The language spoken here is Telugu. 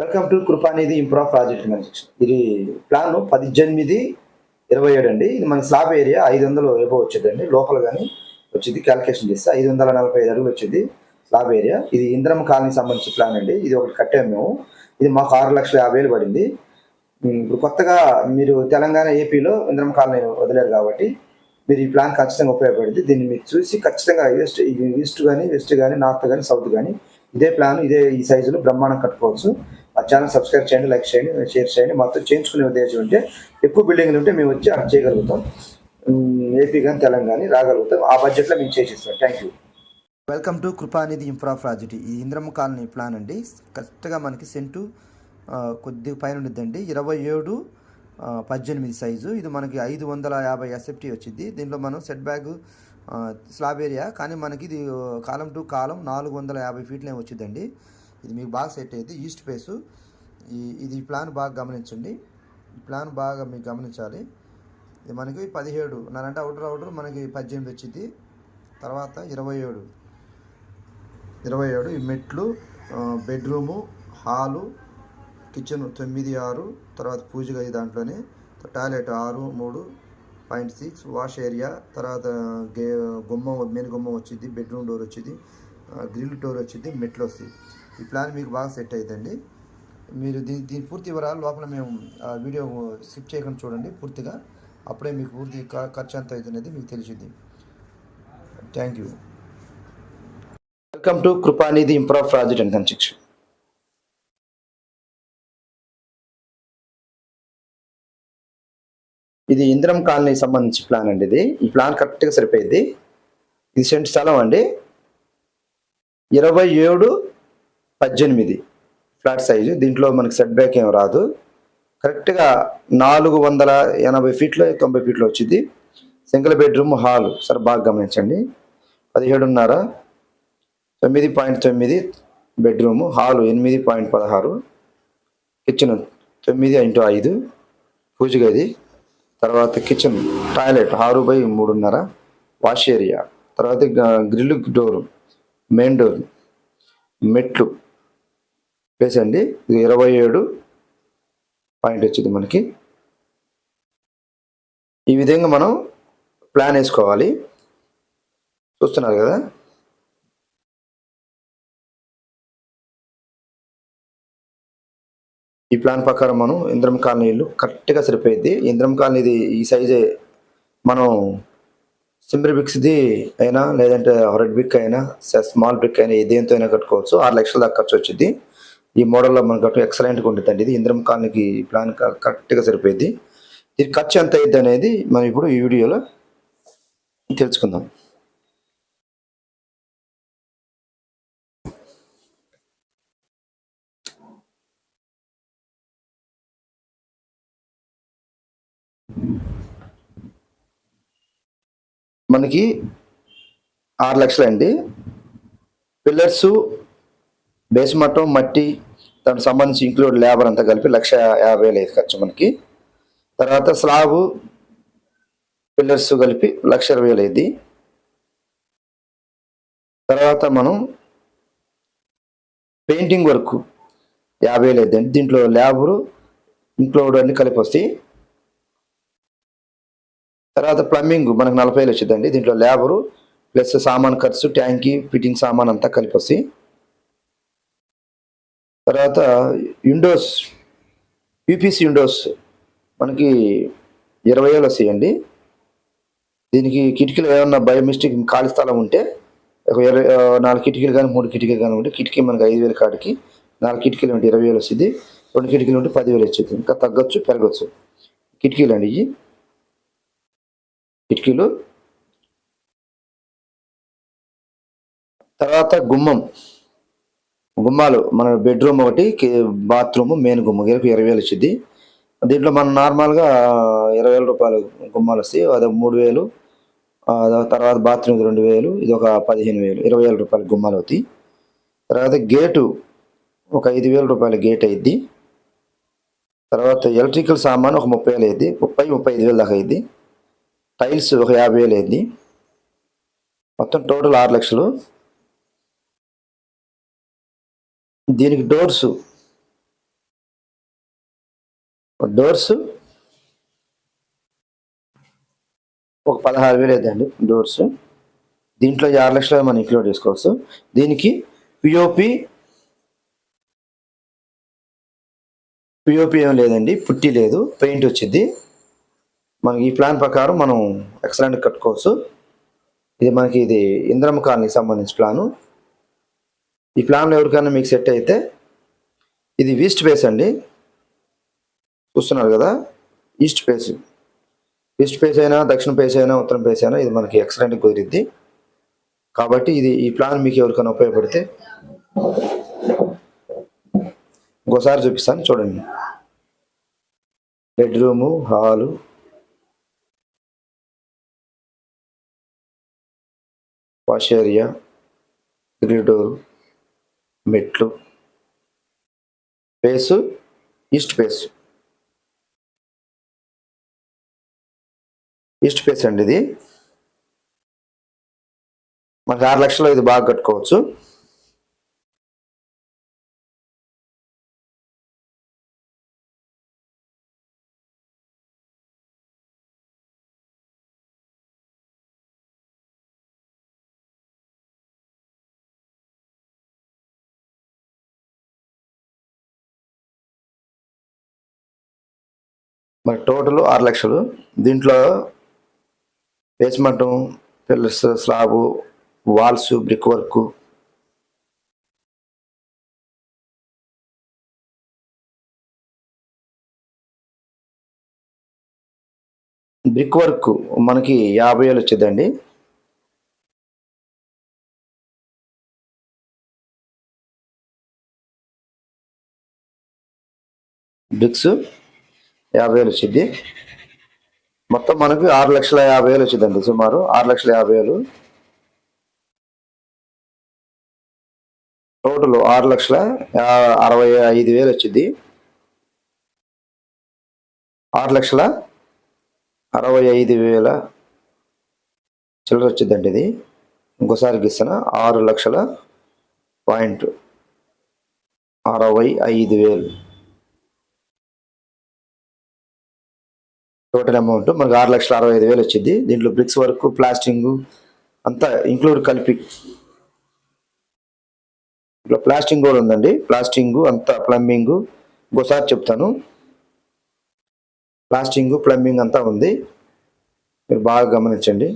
Welcome to Kripanidhi improve project construction. ఇది ప్లాన్ 18/27 అండి. ఇది మన స్లాబ్ ఏరియా 500 ఎబో వచ్చేదండి. లోపల కానీ వచ్చింది క్యాలిక్యులేషన్ చేస్తే 545 అడుగులు వచ్చింది స్లాబ్ ఏరియా. ఇది ఇంద్రమ్మ కాలనీ సంబంధించి ప్లాన్ అండి. ఇది ఒకటి కట్టాము మేము. ఇది మాకు 6,50,000 పడింది. ఇప్పుడు కొత్తగా మీరు తెలంగాణ ఏపీలో ఇంద్రమ్మ కాలనీ వదిలేరు కాబట్టి మీరు ఈ ప్లాన్ ఖచ్చితంగా ఉపయోగపడింది. దీన్ని మీరు చూసి ఖచ్చితంగా ఈస్ట్ కానీ వెస్ట్ కానీ నార్త్ కానీ సౌత్ కానీ ఇదే ప్లాన్ ఇదే ఈ సైజులో బ్రహ్మాండం కట్టుకోవచ్చు. ఆ ఛానల్ సబ్స్క్రైబ్ చేయండి, లైక్ చేయండి, షేర్ చేయండి. మాతో చేయించుకునే ఉద్దేశం ఉంటే ఎక్కువ బిల్డింగ్లు ఉంటే మేము వచ్చి అక్కడ చేయగలుగుతాం. ఏపీ కానీ తెలంగాణ రాగలుగుతాం. ఆ బడ్జెట్లో మేము చేసిస్తాం. Thank you. Welcome to Kripanidhi improve project. ఈ ఇంద్రమ్మ కాలనీ ప్లాన్ అండి. కరెక్ట్గా మనకి సెంటు కొద్దిగా పైన ఉండిద్దండి. 27/18 సైజు. ఇది మనకి 550 ఎస్ఎఫ్టీ వచ్చింది. దీంట్లో మనం సెట్ బ్యాక్ స్లాబ్ ఏరియా కానీ మనకి ఇది కాలం టు కాలం 450 ఫీట్లే వచ్చిందండి. ఇది మీకు బాగా సెట్ అయ్యింది. East face. ఇది ప్లాన్ బాగా గమనించండి. ఈ ప్లాన్ బాగా మీకు గమనించాలి. ఇది మనకి 17 అంటే అవుటర్ మనకి 18 వచ్చింది. తర్వాత 27 ఈ మెట్లు, బెడ్రూము, హాలు, కిచెన్ 9/6, తర్వాత పూజ గది దాంట్లోనే, టాయిలెట్ 6/3.6, వాష్ ఏరియా, తర్వాత గుమ్మం మెయిన్ గుమ్మం వచ్చింది, బెడ్రూమ్ డోర్ వచ్చింది, గ్రిల్ డోర్ వచ్చింది, మెట్లు వస్తాయి. ఈ ప్లాన్ మీకు బాగా సెట్ అవుతుందండి. మీరు దీని పూర్తి వివరాలు లోపల మేము వీడియో స్కిప్ చేయకుండా చూడండి పూర్తిగా. అప్పుడే మీకు పూర్తి ఖర్చు ఎంత అవుతున్నది మీకు తెలిసింది. Thank you. Welcome to Kripanidhi improve project and construction. ఇది ఇంద్రం కాలనీ సంబంధించి ప్లాన్ అండి. ఈ ప్లాన్ కరెక్ట్గా సరిపోయింది. ఇది సెంట్ స్థలం అండి. 27/18 ఫ్లాట్ సైజు. దీంట్లో మనకి సెట్ బ్యాక్ ఏం రాదు. కరెక్ట్గా 480 ఫీట్లో 90 ఫీట్లో వచ్చింది. సింగిల్ బెడ్రూమ్, హాల్ సార్ బాగా గమనించండి. 17.5, 9.9 బెడ్రూము, హాలు 8.16, కిచెన్ 9x5, పూజ గది, తర్వాత కిచెన్, టాయిలెట్ 6/3.5, వాష్ ఏరియా, తర్వాత గ్రిల్ డోరు, మెయిన్ డోర్, మెట్లు ప్లేస్ అండి. ఇది 27 పాయింట్ వచ్చింది మనకి. ఈ విధంగా మనం ప్లాన్ వేసుకోవాలి. చూస్తున్నారు కదా. ఈ ప్లాన్ ప్రకారం మనం ఇంద్రం కాలనీ ఇల్లు కరెక్ట్గా సరిపోయింది. ఇంద్రం కాలనీ ఇది ఈ సైజే మనం సింబర్ బ్రిక్స్ది అయినా లేదంటే రెడ్ బ్రిక్ అయినా స్మాల్ బ్రిక్ అయినా దేంతో అయినా కట్టుకోవచ్చు. 6 లక్షల దాకా ఖర్చు వచ్చింది. ఈ మోడల్లో మనకు ఎక్సలెంట్గా ఉంటుందండి. ఇది ఇంద్రం కాలనీకి ప్లాన్ కరెక్ట్గా సరిపోయింది. దీని ఖర్చు ఎంత అయింది అనేది మనం ఇప్పుడు ఈ వీడియోలో తెలుసుకుందాం. మనకి 6 లక్షలు అండి. పిల్లర్సు, బేస్ మట్టం, మట్టి, దానికి సంబంధించి ఇంక్లూడ్ లేబర్ అంతా కలిపి 1,50,000 ఖర్చు మనకి. తర్వాత స్లాబు, పిల్లర్స్ కలిపి 1,20,000 అయింది. తర్వాత మనం పెయింటింగ్ వర్క్ 50,000 అయిందండి. దీంట్లో లేబరు ఇంక్లూడ్ అన్ని కలిపి వస్తాయి. తర్వాత ప్లంబింగ్ మనకు 40,000 వచ్చిందండి. దీంట్లో లేబరు ప్లస్ సామాన్ ఖర్చు, ట్యాంకీ, ఫిట్టింగ్ సామాన్ అంతా కలిపి వస్తాయి. తర్వాత విండోస్, యూపీసీ విండోస్ మనకి 20,000 వస్తాయండి. దీనికి కిటికీలు ఏమన్నా బై మిస్టేక్ ఖాళీ స్థలం ఉంటే 4 కిటికీలు కానీ 3 కిటికీలు కానీ ఉంటే కిటికీ మనకి 5,000 కాడికి 4 కిటికీలు ఉంటే 20,000 వస్తుంది. 2 కిటికీలు ఉంటే 10,000 వచ్చింది. ఇంకా తగ్గొచ్చు పెరగచ్చు. కిటికీలు అండి ఇవి కిటికీలు. తర్వాత గుమ్మాలు మన బెడ్రూమ్ ఒకటి, బాత్రూమ్, మెయిన్ గుమ్మం 20,000 వచ్చింది. దీంట్లో మనం నార్మల్గా 20,000 రూపాయలు గుమ్మాలు వస్తాయి. అది 3,000. తర్వాత బాత్రూమ్ 2,000. ఇది ఒక 15,000, 20,000 రూపాయల గుమ్మాలు అవుతాయి. తర్వాత గేటు ఒక 5,000 రూపాయల గేట్ అయింది. తర్వాత ఎలక్ట్రికల్ సామాన్ ఒక 30,000 అయింది. 35,000 దాకా అయింది. టైల్స్ ఒక 50,000 అయింది. మొత్తం టోటల్ 6 లక్షలు. దీనికి డోర్స్ డోర్స్ ఒక 16,000 అవుతుందండి డోర్స్. దీంట్లో 6 లక్షలు మనం ఇంక్లూడ్ చేసుకోవచ్చు. దీనికి పిఓపి ఏం లేదండి, పుట్టి లేదు, పెయింట్ వచ్చింది. మనకి ఈ ప్లాన్ ప్రకారం మనం ఎక్సలెంట్ కట్టుకోవచ్చు. ఇది ఇంద్రమ్మ కాలనీకి సంబంధించిన ప్లాను. ఈ ప్లాన్లో ఎవరికైనా మీకు సెట్ అయితే, ఇది ఈస్ట్ ఫేస్ అండి, చూస్తున్నారు కదా, ఈస్ట్ ఫేస్ అయినా, దక్షిణ ఫేస్ అయినా, ఉత్తరం ఫేస్ అయినా ఇది మనకి ఎక్సలెంట్ కుదిరిద్ది. కాబట్టి ఈ ప్లాన్ మీకు ఎవరికైనా ఉపయోగపడితే ఇంకోసారి చూపిస్తాను చూడండి. Bedroom, hall, wash area, grill door, మెట్లు, ఫేసు ఈస్ట్ ఫేస్ అండి. ఇది మనకి 6 లక్షలు ఇది బాగా కట్టుకోవచ్చు. మరి టోటల్ 6 లక్షలు. దీంట్లో basement, pillars, slab, walls, brick work, మనకి 50,000 వచ్చిందండి. బ్రిక్స్ 50,000 వచ్చింది. మొత్తం మనకి 6,50,000 వచ్చిందండి. సుమారు 6,50,000. టోటల్ 6,65,000 వచ్చింది. 6,65,000 చిల్లర వచ్చిందండి. ఇది ఇంకోసారి గీస్తాను, 6,65,000 టోటల్ అమౌంట్ మనకు 6,65,000 వచ్చింది. దీంట్లో బ్రిక్స్ వర్క్, ప్లాస్టింగ్ అంతా ఇంక్లూడ్ కలిపి. ఇట్లా ప్లాస్టింగ్ కూడా ఉందండి, ప్లాస్టింగ్ అంతా, ప్లంబింగ్ ఇంకోసారి చెప్తాను. ప్లాస్టింగ్, ప్లంబింగ్ అంతా ఉంది, మీరు బాగా గమనించండి.